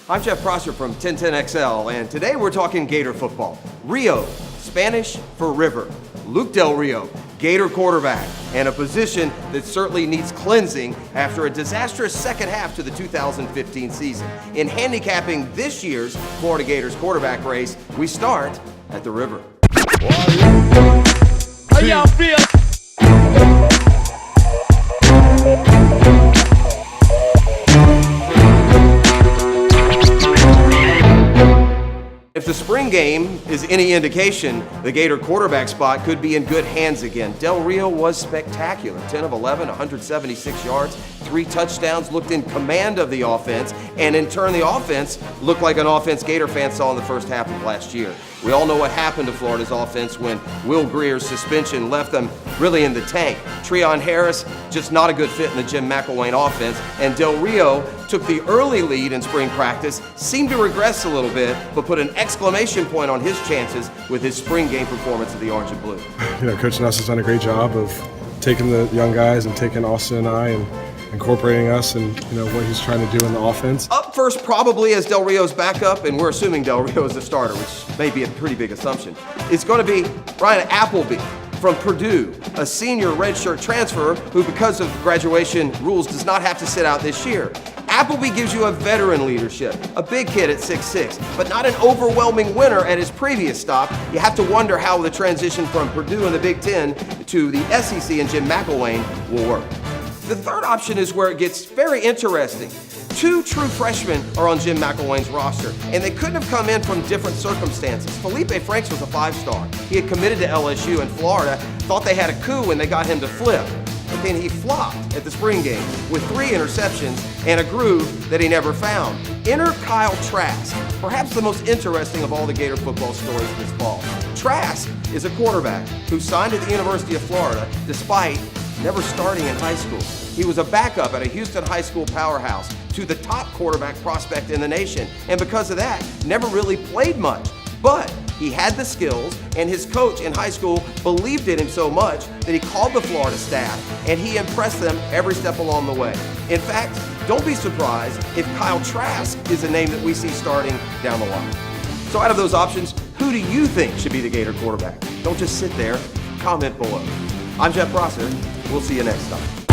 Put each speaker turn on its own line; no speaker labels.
I'm Jeff Prosser from 1010XL, and today we're talking Gator football. Rio, Spanish for river. Luke Del Rio, Gator quarterback, and a position that certainly needs cleansing after a disastrous second half to the 2015 season. In handicapping this year's Florida Gators quarterback race, we start at the river.
How y'all feel?
If the spring game is any indication, the Gator quarterback spot could be in good hands again. Del Rio was spectacular. 10 of 11, 176 yards, 3 touchdowns, looked in command of the offense, and in turn the offense looked like an offense Gator fans saw in the first half of last year. We all know what happened to Florida's offense when Will Greer's suspension left them really in the tank. Treon Harris, just not a good fit in the Jim McElwain offense, and Del Rio took the early lead in spring practice, seemed to regress a little bit, but put an exclamation point on his chances with his spring game performance of the Orange and Blue.
You know, Coach Nuss has done a great job of taking the young guys and taking Austin and I and incorporating us and what he's trying to do in the offense.
Up first probably as Del Rio's backup, and we're assuming Del Rio is the starter, which may be a pretty big assumption. It's going to be Ryan Appleby from Purdue, a senior redshirt transfer who, because of graduation rules, does not have to sit out this year. Appleby gives you a veteran leadership, a big kid at 6'6", but not an overwhelming winner at his previous stop. You have to wonder how the transition from Purdue in the Big Ten to the SEC and Jim McElwain will work. The third option is where it gets very interesting. 2 true freshmen are on Jim McElwain's roster, and they couldn't have come in from different circumstances. Felipe Franks was a 5-star. He had committed to LSU in Florida, thought they had a coup when they got him to flip. But then he flopped at the spring game with 3 interceptions and a groove that he never found. Enter Kyle Trask, perhaps the most interesting of all the Gator football stories this fall. Trask is a quarterback who signed at the University of Florida despite never starting in high school. He was a backup at a Houston high school powerhouse to the top quarterback prospect in the nation, and because of that, never really played much. But he had the skills, and his coach in high school believed in him so much that he called the Florida staff, and he impressed them every step along the way. In fact, don't be surprised if Kyle Trask is a name that we see starting down the line. So out of those options, who do you think should be the Gator quarterback? Don't just sit there, comment below. I'm Jeff Prosser. We'll see you next time.